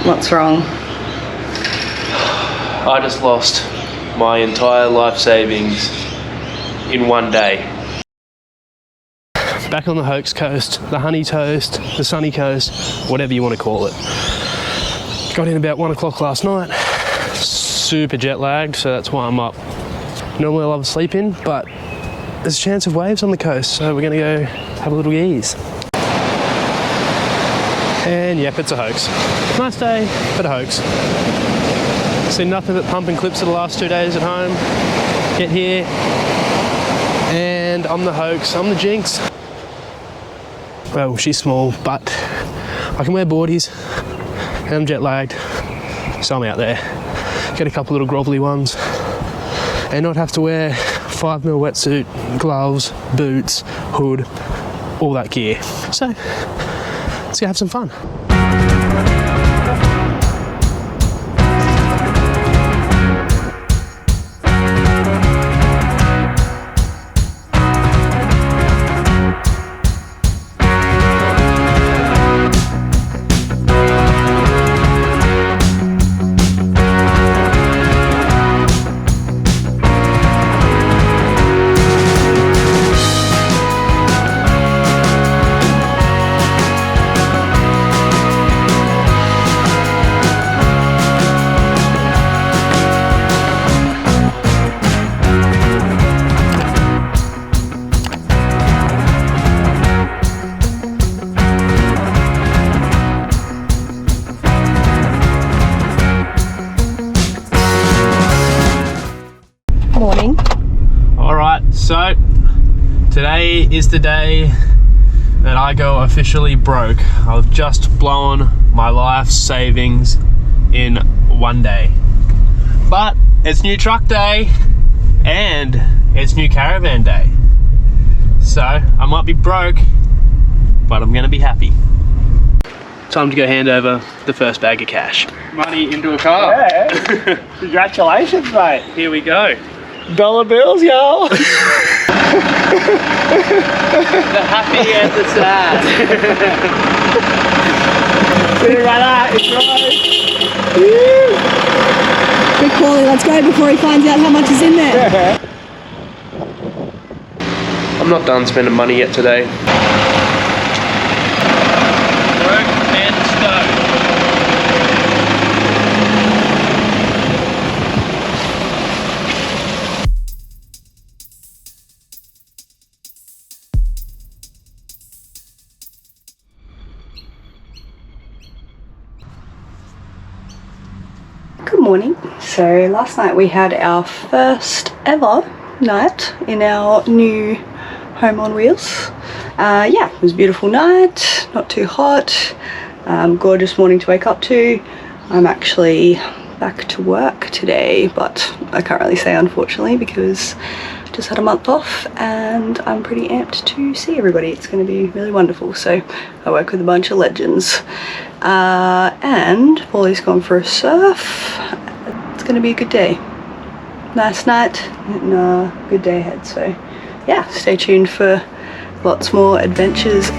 What's wrong? I just lost my entire life savings in one day. Back on the Hoax Coast, the Honey Toast, the Sunny Coast, whatever you want to call it. Got in about 1 o'clock last night. Super jet lagged, so that's why I'm up. Normally I love to sleep in, but there's a chance of waves on the coast, so we're gonna go have a little gaze. And yep, it's a hoax. Nice day, but a hoax. Seen nothing but pumping clips for the last 2 days at home. Get here, and I'm the hoax, I'm the jinx. Well, she's small, but I can wear boardies, and I'm jet lagged, so I'm out there. Get a couple little grovelly ones, and not have to wear 5mm wetsuit, gloves, boots, hood, all that gear. So, let's go have some fun. Morning. Alright, so today is the day that I go officially broke. I've just blown my life savings in one day. But it's new truck day and it's new caravan day. So I might be broke, but I'm gonna be happy. Time to go hand over the first bag of cash. Money into a car. Yeah. Congratulations, mate. Here we go. Dollar bills, y'all. The happy and the sad. See you right it's right. Quick, Paulie, let's go before he finds out how much is in there. I'm not done spending money yet today. Work and stove. Good morning. So last night we had our first ever night in our new home on wheels. Yeah, it was a beautiful night, not too hot, gorgeous morning to wake up to. I'm actually back to work today, but I can't really say unfortunately because I just had a month off and I'm pretty amped to see everybody. It's going to be really wonderful. So I work with a bunch of legends. And Paulie's gone for a surf. It's going to be a good day. Nice night and a good day ahead. So yeah, stay tuned for lots more adventures.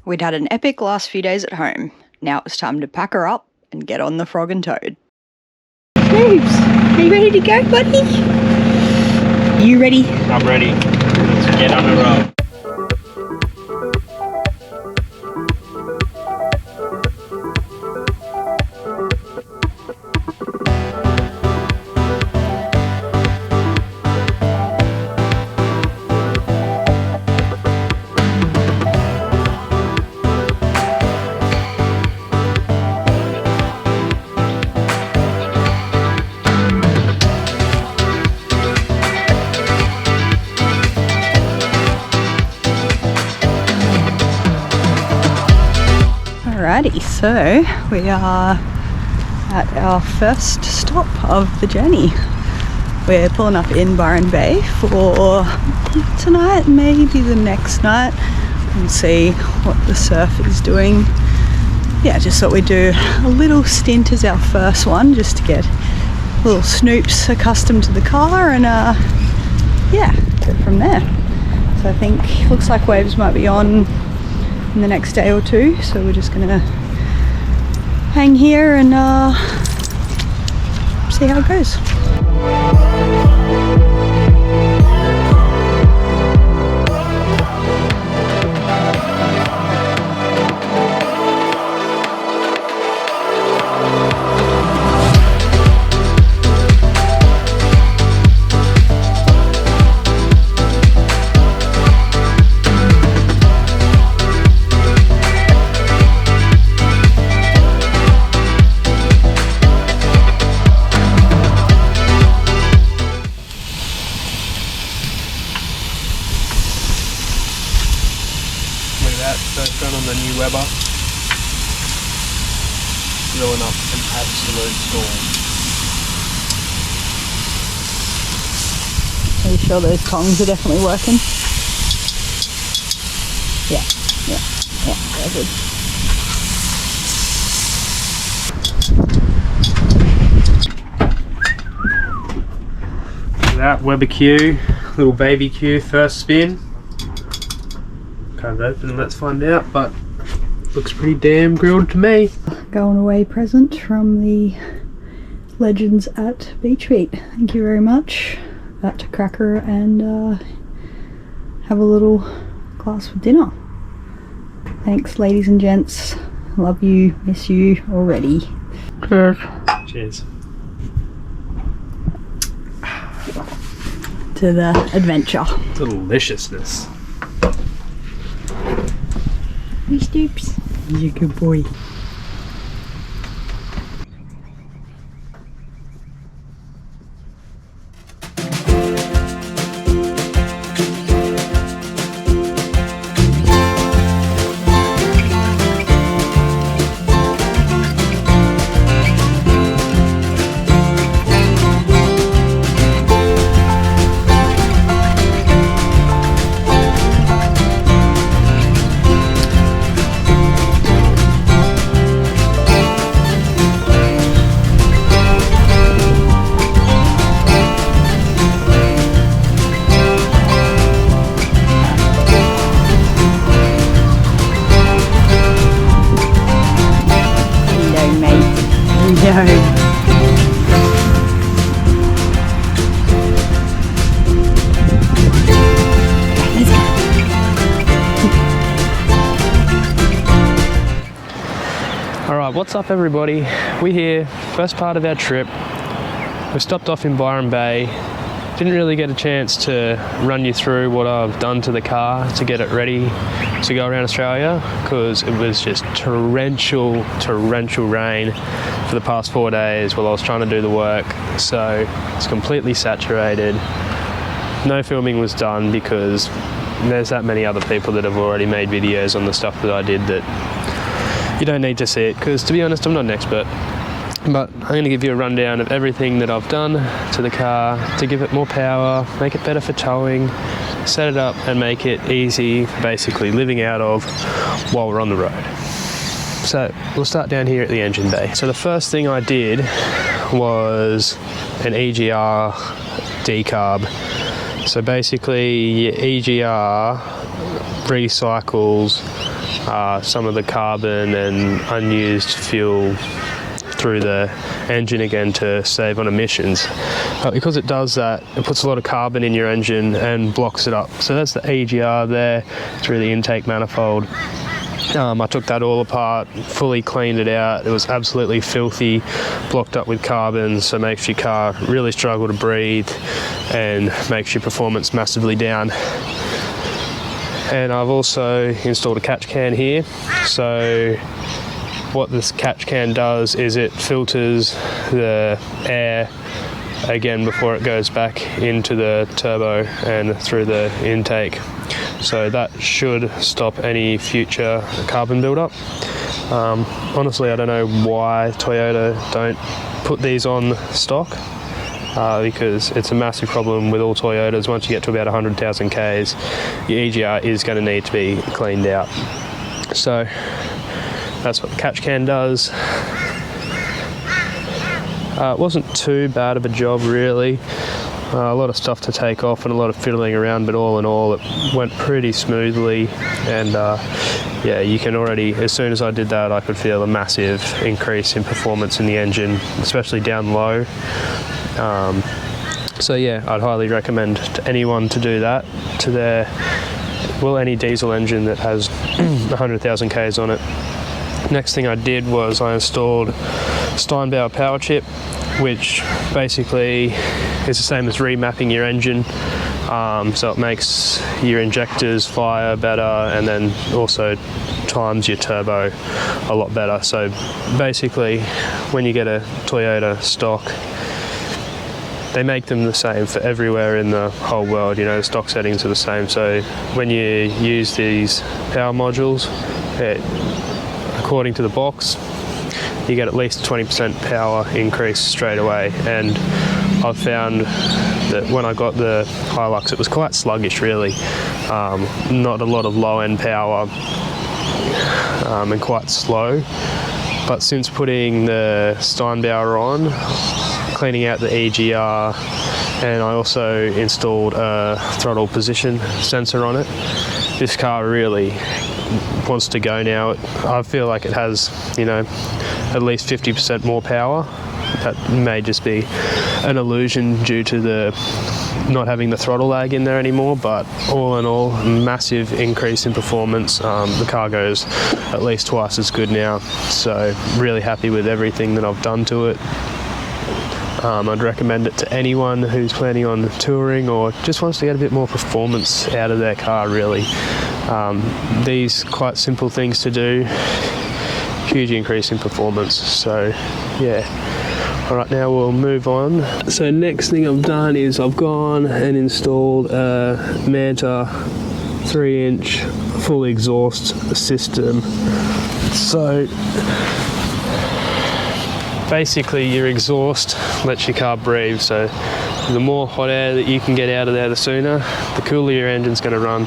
We'd had an epic last few days at home. Now it was time to pack her up and get on the Frog and Toad. Snoops, are you ready to go, buddy? You ready? I'm ready. Let's get on the road. Alrighty, so we are at our first stop of the journey. We're pulling up in Byron Bay for tonight, maybe the next night. We'll see what the surf is doing. Yeah, just thought we'd do a little stint as our first one, just to get little Snoops accustomed to the car and yeah, go from there. So I think looks like waves might be on in the next day or two, so we're just gonna hang here and see how it goes. First run on the new Weber. Blowing up an absolute storm. Are you sure those tongs are definitely working? Yeah, they're good. Look at that Weber Q, little baby Q, first spin. Can't open and let's find out, but looks pretty damn grilled to me. Going away present from the legends at Beach Beat. Thank you very much. About to cracker and have a little glass with dinner. Thanks, ladies and gents. Love you, miss you already. Cheers. Cheers. To the adventure. Deliciousness. Stoops. You're a good boy. Alright, what's up everybody? We're here, first part of our trip. We stopped off in Byron Bay. Didn't really get a chance to run you through what I've done to the car to get it ready to go around Australia, because it was just torrential rain for the past 4 days while I was trying to do the work. So it's completely saturated. No filming was done because there's that many other people that have already made videos on the stuff that I did that you don't need to see it, because to be honest, I'm not an expert. But I'm going to give you a rundown of everything that I've done to the car to give it more power, make it better for towing, set it up and make it easy for basically living out of while we're on the road. So we'll start down here at the engine bay. So the first thing I did was an EGR decarb. So basically your EGR recycles some of the carbon and unused fuel through the engine again to save on emissions. But because it does that, it puts a lot of carbon in your engine and blocks it up. So that's the EGR there through the intake manifold. I took that all apart, fully cleaned it out. It was absolutely filthy, blocked up with carbon, so makes your car really struggle to breathe and makes your performance massively down. And I've also installed a catch can here. So what this catch can does is it filters the air again before it goes back into the turbo and through the intake. So that should stop any future carbon buildup. Honestly, I don't know why Toyota don't put these on stock, because it's a massive problem with all Toyotas. Once you get to about 100,000 Ks, your EGR is going to need to be cleaned out. So that's what the catch can does. It wasn't too bad of a job really. A lot of stuff to take off and a lot of fiddling around, but all in all it went pretty smoothly. And yeah, you can already, as soon as I did that, I could feel a massive increase in performance in the engine, especially down low. So yeah, I'd highly recommend to anyone to do that to their, well, any diesel engine that has 100,000 Ks on it. Next thing I did was I installed Steinbauer power chip, which basically is the same as remapping your engine. So it makes your injectors fire better and then also times your turbo a lot better. So basically when you get a Toyota stock, they make them the same for everywhere in the whole world. You know, the stock settings are the same. So when you use these power modules, according to the box, you get at least 20% power increase straight away. And I've found that when I got the Hilux, it was quite sluggish really. Not a lot of low-end power and quite slow. But since putting the Steinbauer on, cleaning out the EGR, and I also installed a throttle position sensor on it, this car really wants to go now. I feel like it has, you know, at least 50% more power. That may just be an illusion due to the not having the throttle lag in there anymore, but all in all, massive increase in performance. The car goes at least twice as good now, so really happy with everything that I've done to it. I'd recommend it to anyone who's planning on touring or just wants to get a bit more performance out of their car really. These quite simple things to do, huge increase in performance. So yeah. Alright, now we'll move on. So next thing I've done is I've gone and installed a Manta 3-inch full exhaust system. So basically your exhaust lets your car breathe, so the more hot air that you can get out of there, the sooner, the cooler your engine's going to run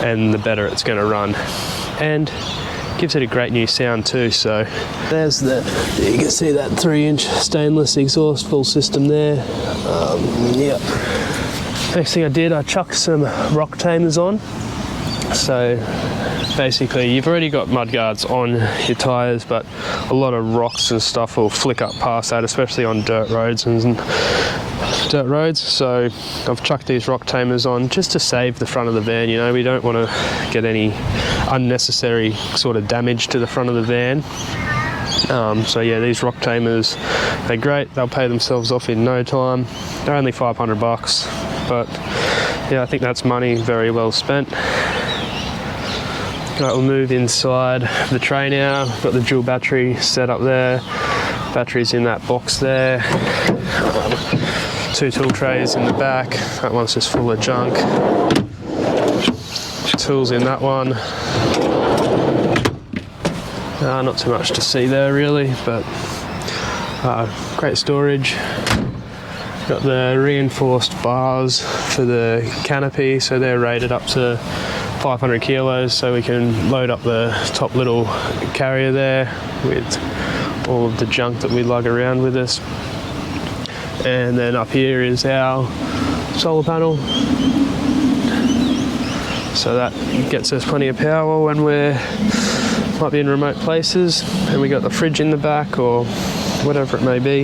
and the better it's going to run. And gives it a great new sound too. So there's you can see that 3-inch stainless exhaust full system there. Yeah. Next thing I did, I chucked some rock tamers on. So basically you've already got mudguards on your tyres, but a lot of rocks and stuff will flick up past that, especially on dirt roads. So I've chucked these rock tamers on just to save the front of the van. You know, we don't want to get any unnecessary sort of damage to the front of the van. So yeah, these rock tamers, they're great. They'll pay themselves off in no time. They're only $500, but yeah, I think that's money very well spent. Right, we'll move inside the tray now. Got the dual battery set up there. Batteries in that box there. 2 tool trays in the back. That one's just full of junk. Tools in that one. Not too much to see there really, but great storage. Got the reinforced bars for the canopy, so they're rated up to 500 kilos, so we can load up the top little carrier there with all of the junk that we lug around with us. And then up here is our solar panel, so that gets us plenty of power when might be in remote places. And we got the fridge in the back or whatever it may be.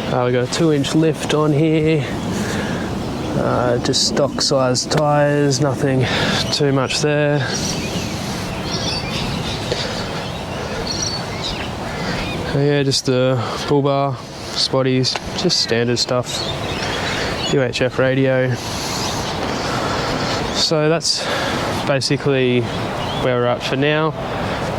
We got a 2-inch lift on here. Just stock size tyres, nothing too much there. Yeah, just the bull bar, spotties, just standard stuff. UHF radio. So that's basically where we're at for now.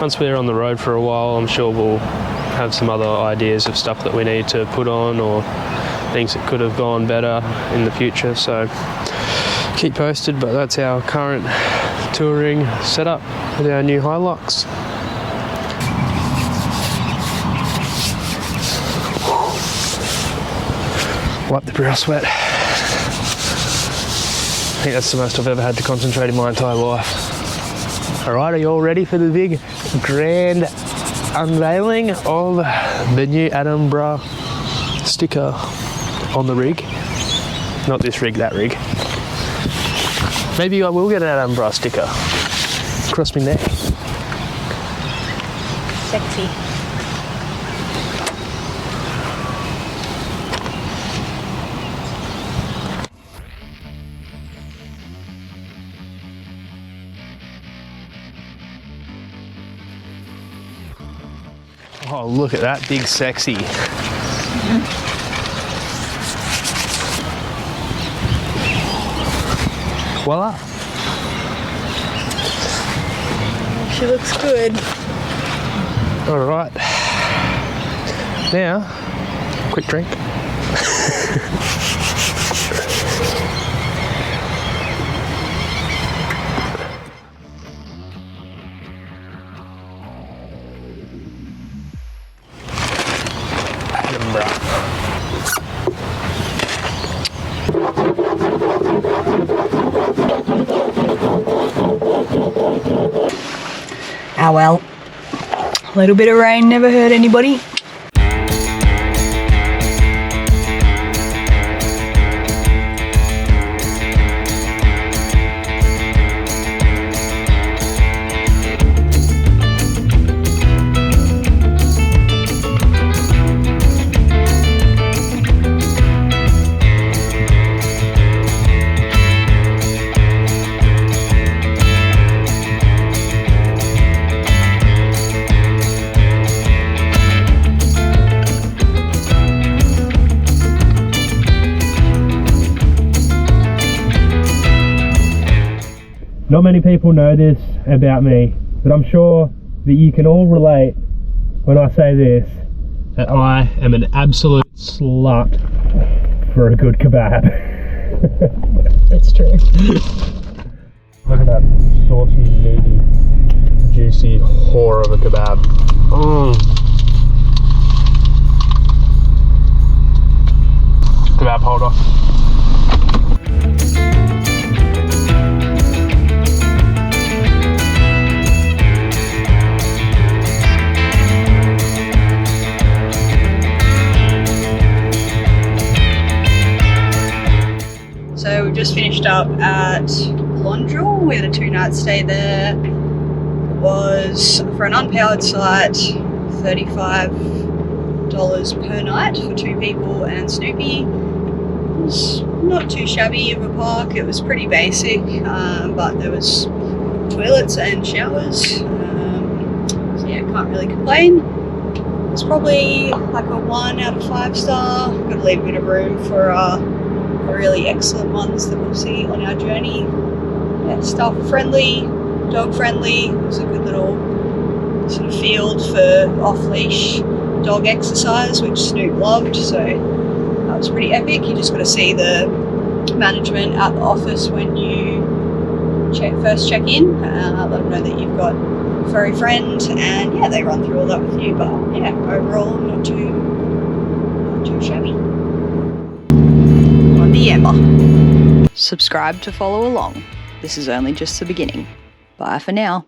Once we're on the road for a while, I'm sure we'll have some other ideas of stuff that we need to put on or things that could have gone better in the future. So keep posted, but that's our current touring setup with our new Hilux. Wipe the brow sweat. I think that's the most I've ever had to concentrate in my entire life. Alright, are you all ready for the big grand unveiling of the new Attembrah sticker on the rig? Not this rig, that rig. Maybe I will get an Attembrah sticker. Cross me neck. Sexy. Oh, look at that big sexy. Voila. She looks good. All right. Now, quick drink. Ah well, a little bit of rain never hurt anybody. Not many people know this about me, but I'm sure that you can all relate when I say this, that I am an absolute slut for a good kebab. It's true. Look at that saucy, meaty, juicy whore of a kebab. Kebab holder. So we've just finished up at Londrel. We had a 2-night stay there. It was, for an unpowered site, $35 per night for 2 people and Snoopy. It was not too shabby of a park. It was pretty basic, but there was toilets and showers. So yeah, can't really complain. It's probably like a 1 out of 5 star. Got to leave a bit of room for really excellent ones that we'll see on our journey. Yeah, staff friendly, dog friendly. It was a good little sort of field for off-leash dog exercise, which Snoop loved, so that was pretty epic. You just got to see the management at the office when you first check in, let them know that you've got a furry friend, and yeah, they run through all that with you, but yeah, overall not too shabby. The Amber. Subscribe to follow along. This is only just the beginning. Bye for now.